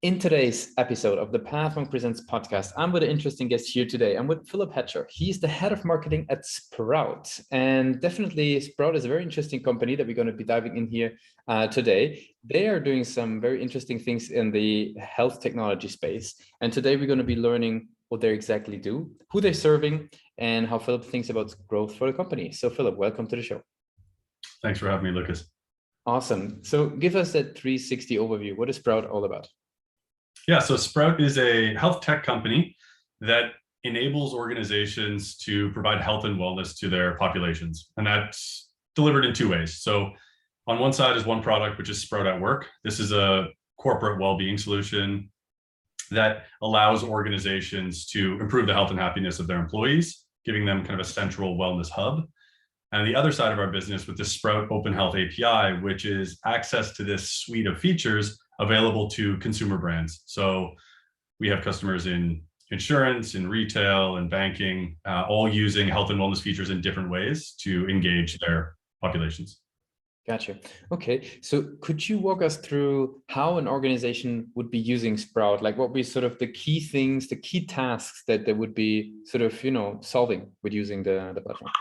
In today's episode of the Pathway Presents podcast, I'm with an interesting guest here today. I'm with Philip Hatcher. He's the head of marketing at Sprout. And definitely Sprout is a very interesting company that we're going to be diving in here today. They are doing some very interesting things in the health technology space. And today we're going to be learning what they exactly do, who they're serving, and how Philip thinks about growth for the company. So Philip, welcome to the show. Thanks for having me, Lucas. Awesome. So give us that 360 overview. What is Sprout all about? Yeah, so Sprout is a health tech company that enables organizations to provide health and wellness to their populations. And that's delivered in two ways. So on one side is one product, which is Sprout at Work. This is a corporate well-being solution that allows organizations to improve the health and happiness of their employees, giving them kind of a central wellness hub. And the other side of our business with the Sprout Open Health API, which is access to this suite of features available to consumer brands. So we have customers in insurance, in retail, and banking, all using health and wellness features in different ways to engage their populations. Gotcha. Okay. So could you walk us through how an organization would be using Sprout? Like what would be sort of the key things, the key tasks that they would be sort of, solving with using the platform?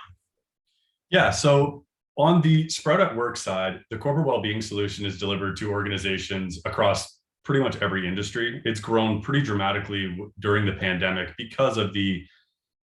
Yeah, so on the Sprout at Work side, the corporate well-being solution is delivered to organizations across pretty much every industry. It's grown pretty dramatically during the pandemic because of the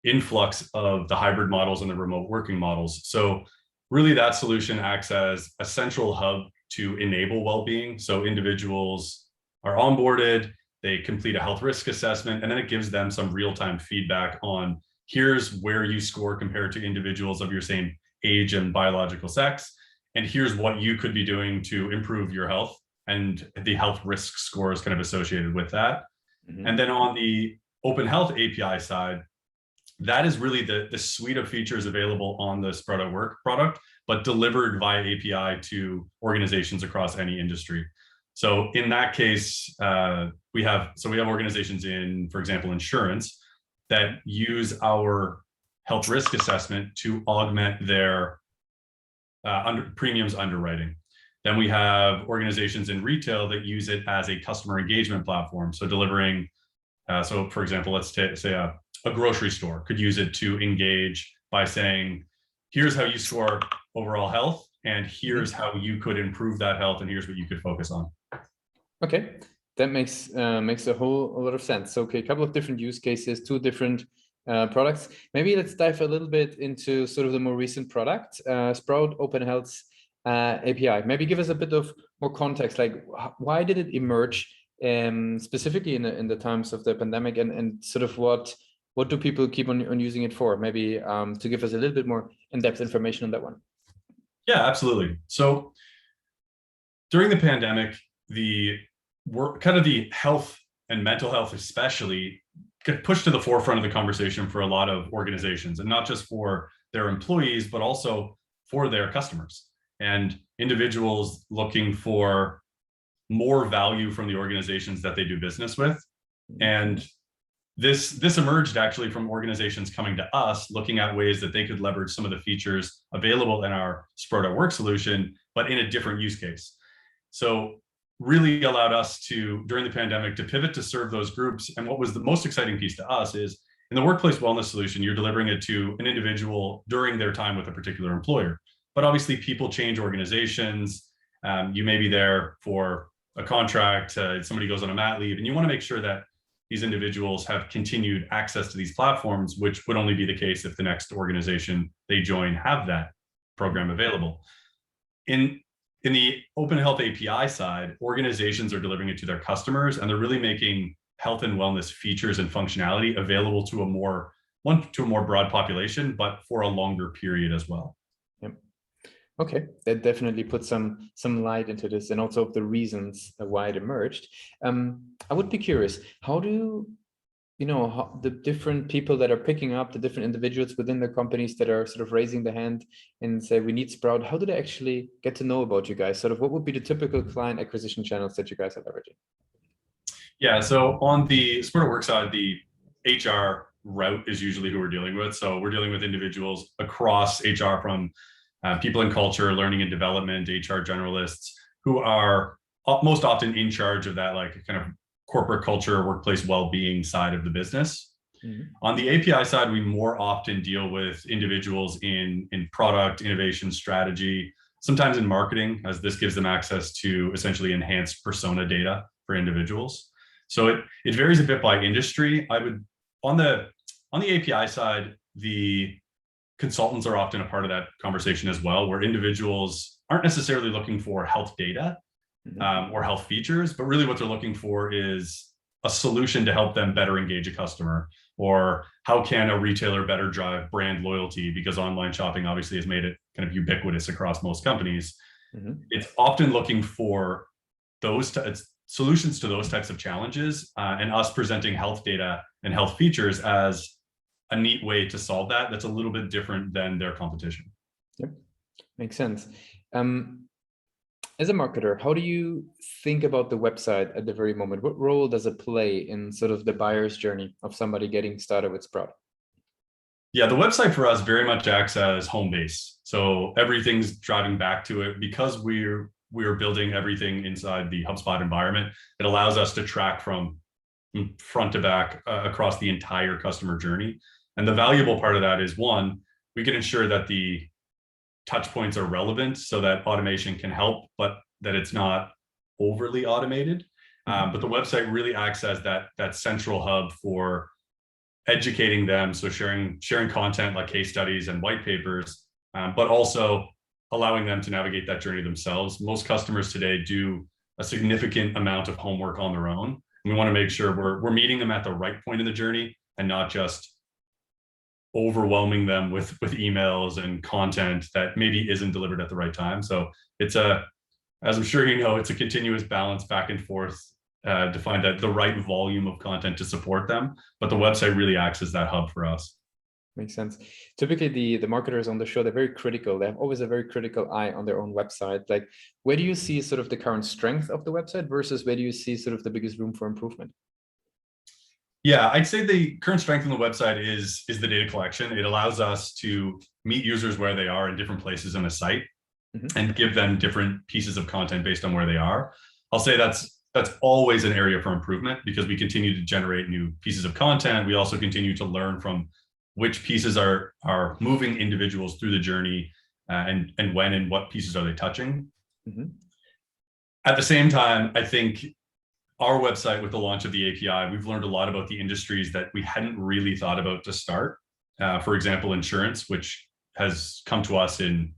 influx of the hybrid models and the remote working models. So really that solution acts as a central hub to enable well-being. So individuals are onboarded, they complete a health risk assessment, and then it gives them some real-time feedback on here's where you score compared to individuals of your same age and biological sex, and here's what you could be doing to improve your health and the health risk scores kind of associated with that. Mm-hmm. And then on the Open Health API side, that is really the suite of features available on the Sprout at Work product, but delivered via API to organizations across any industry. So in that case, we have organizations in, for example, insurance that use our health risk assessment to augment their premiums underwriting. Then we have organizations in retail that use it as a customer engagement platform. So delivering, so for example, let's say a grocery store could use it to engage by saying, here's how you score overall health, and here's how you could improve that health, and here's what you could focus on. Okay, that makes a lot of sense. So, okay, a couple of different use cases, two different products. Maybe let's dive a little bit into sort of the more recent product, Sprout Open Health's API. Maybe give us a bit of more context, like why did it emerge specifically in the times of the pandemic, and sort of what do people keep on using it for? Maybe to give us a little bit more in-depth information on that one. Yeah, absolutely. So during the pandemic, the health and mental health especially get pushed to the forefront of the conversation for a lot of organizations, and not just for their employees, but also for their customers and individuals looking for more value from the organizations that they do business with. And this emerged actually from organizations coming to us, looking at ways that they could leverage some of the features available in our Sprout at Work solution, but in a different use case. So really allowed us to, during the pandemic, to pivot to serve those groups. And what was the most exciting piece to us is in the workplace wellness solution, you're delivering it to an individual during their time with a particular employer. But obviously people change organizations. You may be there for a contract, somebody goes on a mat leave, and you want to make sure that these individuals have continued access to these platforms, which would only be the case if the next organization they join have that program available. In the Open Health API side, organizations are delivering it to their customers, and they're really making health and wellness features and functionality available to a more broad population, but for a longer period as well. Yep. Okay, that definitely puts some light into this, and also the reasons why it emerged. I would be curious, how do how the different people that are picking up, the different individuals within the companies that are sort of raising the hand and say, we need Sprout, how do they actually get to know about you guys? Sort of what would be the typical client acquisition channels that you guys are leveraging? Yeah, so on the Sprout at Work side, the HR route is usually who we're dealing with. So we're dealing with individuals across HR, from people in culture, learning and development, HR generalists, who are most often in charge of that, like kind of corporate culture, workplace well-being side of the business. Mhm. On the API side, we more often deal with individuals in product innovation strategy, sometimes in marketing, as this gives them access to essentially enhanced persona data for individuals. So it varies a bit by industry. I would, on the API side, the consultants are often a part of that conversation as well, where individuals aren't necessarily looking for health data or health features, but really what they're looking for is a solution to help them better engage a customer, or how can a retailer better drive brand loyalty, because online shopping obviously has made it kind of ubiquitous across most companies. It's often looking for those solutions to those types of challenges, and us presenting health data and health features as a neat way to solve that. That's a little bit different than their competition. Yep, makes sense. As a marketer, how do you think about the website at the very moment? What role does it play in sort of the buyer's journey of somebody getting started with Sprout? Yeah, the website for us very much acts as home base. So everything's driving back to it because we're building everything inside the HubSpot environment. It allows us to track from front to back across the entire customer journey. And the valuable part of that is, one, we can ensure that the touch points are relevant so that automation can help, but that it's not overly automated. But the website really acts as that central hub for educating them. So sharing content like case studies and white papers, but also allowing them to navigate that journey themselves. Most customers today do a significant amount of homework on their own. And we want to make sure we're meeting them at the right point in the journey and not just overwhelming them with emails and content that maybe isn't delivered at the right time. So it's as I'm sure you know, it's a continuous balance back and forth to find that the right volume of content to support them. But the website really acts as that hub for us. Makes sense. Typically, the marketers on the show, they're very critical. They have always a very critical eye on their own website. Like, where do you see sort of the current strength of the website versus where do you see sort of the biggest room for improvement? Yeah, I'd say the current strength in the website is the data collection. It allows us to meet users where they are in different places in the site and give them different pieces of content based on where they are. I'll say that's always an area for improvement because we continue to generate new pieces of content. We also continue to learn from which pieces are moving individuals through the journey and when and what pieces are they touching. At the same time, I think our website, with the launch of the API, we've learned a lot about the industries that we hadn't really thought about to start. For example, insurance, which has come to us in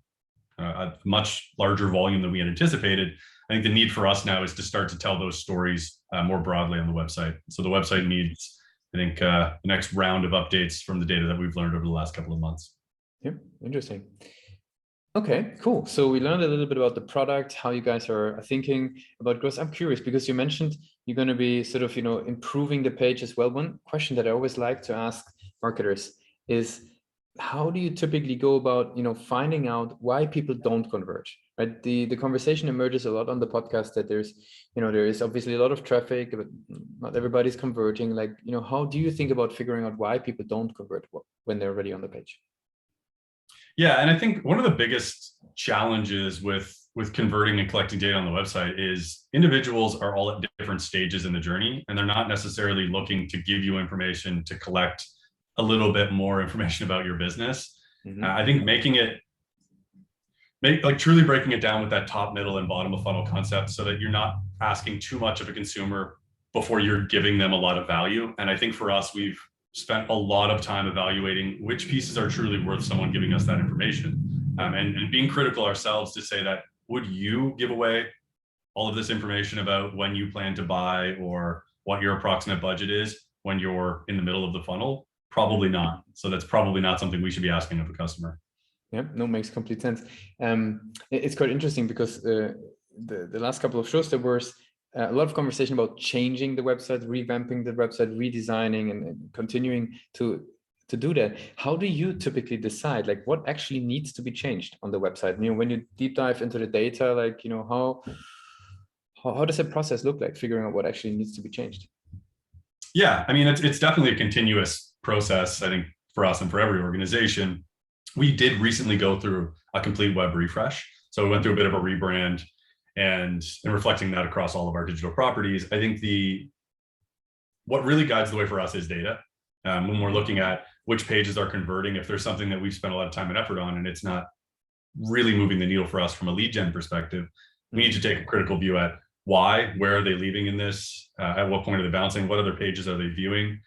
a much larger volume than we had anticipated. I think the need for us now is to start to tell those stories more broadly on the website. So the website needs, I think, the next round of updates from the data that we've learned over the last couple of months. Yeah, interesting. Okay, cool. So we learned a little bit about the product, how you guys are thinking about growth. I'm curious because you mentioned you're going to be sort of, improving the page as well. One question that I always like to ask marketers is, how do you typically go about, finding out why people don't convert, right? The conversation emerges a lot on the podcast that there is obviously a lot of traffic, but not everybody's converting. Like, how do you think about figuring out why people don't convert when they're already on the page? Yeah, and I think one of the biggest challenges with converting and collecting data on the website is individuals are all at different stages in the journey, and they're not necessarily looking to give you information to collect a little bit more information about your business. I think truly breaking it down with that top, middle, and bottom of funnel concept so that you're not asking too much of a consumer before you're giving them a lot of value. And I think for us, we've spent a lot of time evaluating which pieces are truly worth someone giving us that information, and being critical ourselves to say that, would you give away all of this information about when you plan to buy or what your approximate budget is when you're in the middle of the funnel? Probably not. So that's probably not something we should be asking of a customer. Yeah, no, makes complete sense. It's quite interesting because the last couple of shows there was a lot of conversation about changing the website, revamping the website, redesigning, and continuing to do that. How do you typically decide, like, what actually needs to be changed on the website? When you deep dive into the data, like, how does the process look like, figuring out what actually needs to be changed? Yeah, I mean, it's definitely a continuous process, I think, for us and for every organization. We did recently go through a complete web refresh. So we went through a bit of a rebrand, and reflecting that across all of our digital properties. I think the what really guides the way for us is data. When we're looking at which pages are converting, if there's something that we've spent a lot of time and effort on and it's not really moving the needle for us from a lead gen perspective, we need to take a critical view at why, where are they leaving in this, at what point are they bouncing, what other pages are they viewing.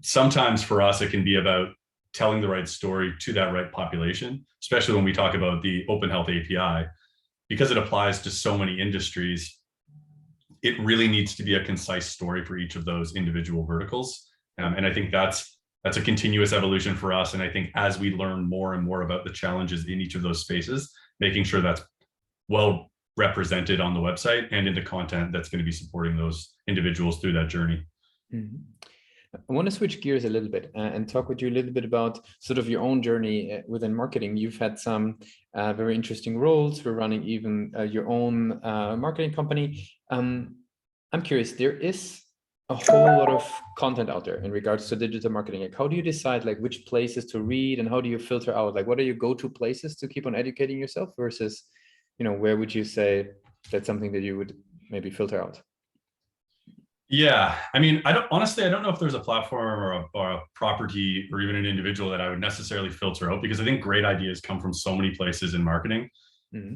Sometimes for us, it can be about telling the right story to that right population, especially when we talk about the Open Health API, because it applies to so many industries. It really needs to be a concise story for each of those individual verticals. And I think that's a continuous evolution for us. And I think as we learn more and more about the challenges in each of those spaces, making sure that's well represented on the website and in the content that's going to be supporting those individuals through that journey. Mm-hmm. I want to switch gears a little bit and talk with you a little bit about sort of your own journey within marketing. You've had some very interesting roles. We're running even your own marketing company. I'm curious, there is a whole lot of content out there in regards to digital marketing. Like, how do you decide like which places to read and how do you filter out? Like, what are your go-to places to keep on educating yourself versus, where would you say that's something that you would maybe filter out? Yeah, I mean, I don't know if there's a platform or a property or even an individual that I would necessarily filter out, because I think great ideas come from so many places in marketing. Mm-hmm.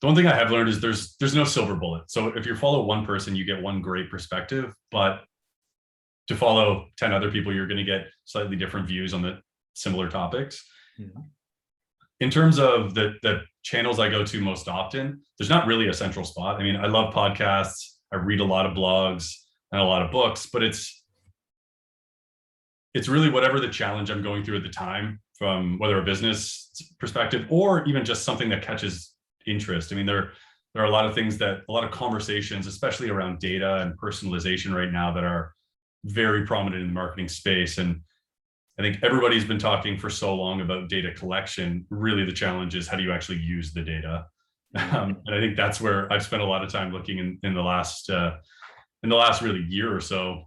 The one thing I have learned is there's no silver bullet. So if you follow one person, you get one great perspective, but to follow 10 other people, you're going to get slightly different views on the similar topics. Mm-hmm. In terms of the channels I go to most often, there's not really a central spot. I mean, I love podcasts. I read a lot of blogs and a lot of books, but it's really whatever the challenge I'm going through at the time, from whether a business perspective or even just something that catches interest. I mean, there are a lot of conversations, especially around data and personalization right now, that are very prominent in the marketing space. And I think everybody's been talking for so long about data collection. Really, the challenge is how do you actually use the data? And I think that's where I've spent a lot of time looking in the last really year or so,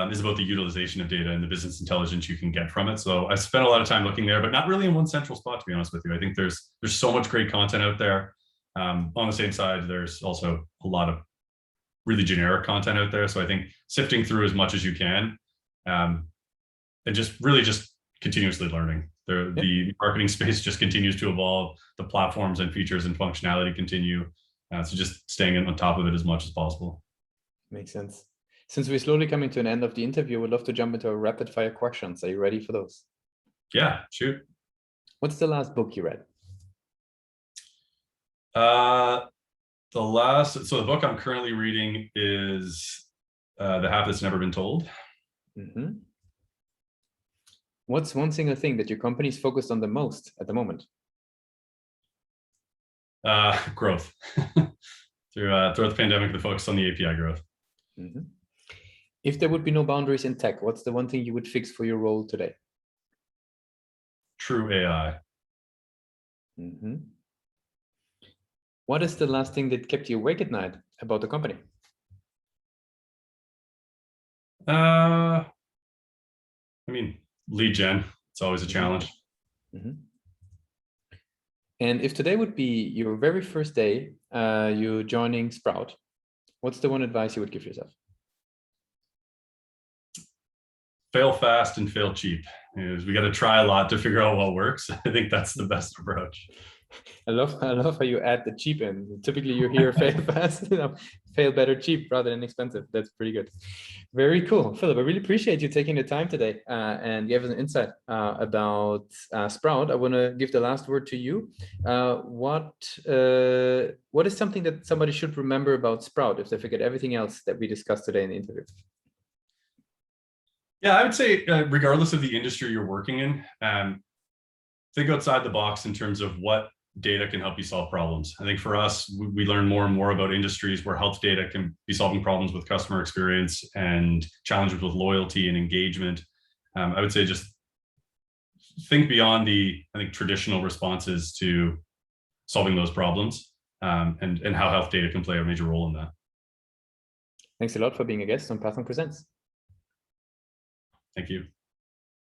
is about the utilization of data and the business intelligence you can get from it. So I spent a lot of time looking there, but not really in one central spot, to be honest with you. I think there's so much great content out there. On the same side, there's also a lot of really generic content out there. So I think sifting through as much as you can, and just continuously learning. The marketing space just continues to evolve. The platforms and features and functionality continue. So just staying on top of it as much as possible. Makes sense. Since we're slowly coming to an end of the interview, we'd love to jump into our rapid fire questions. Are you ready for those? Yeah, shoot. What's the last book you read? The book I'm currently reading is The Half That's Never Been Told. Mm-hmm. What's one single thing that your company is focused on the most at the moment? Growth. Throughout the pandemic, the focus on the API growth. Mm-hmm. If there would be no boundaries in tech, what's the one thing you would fix for your role today? True AI. Mm-hmm. What is the last thing that kept you awake at night about the company? Lead gen. It's always a challenge. Mm-hmm. And if today would be your very first day, you joining Sprout, what's the one advice you would give yourself? Fail fast and fail cheap. We got to try a lot to figure out what works. I think that's the best approach. I love how you add the cheap in. Typically you hear fail fast, fail better cheap rather than expensive. That's pretty good. Very cool. Philip, I really appreciate you taking the time today and gave us an insight about Sprout. I want to give the last word to you. What is something that somebody should remember about Sprout if they forget everything else that we discussed today in the interview? Yeah, I would say regardless of the industry you're working in, think outside the box in terms of what data can help you solve problems. I think for us, we learn more and more about industries where health data can be solving problems with customer experience and challenges with loyalty and engagement. I would say just think beyond traditional responses to solving those problems, and how health data can play a major role in that. Thanks a lot for being a guest on Pathon Presents. Thank you.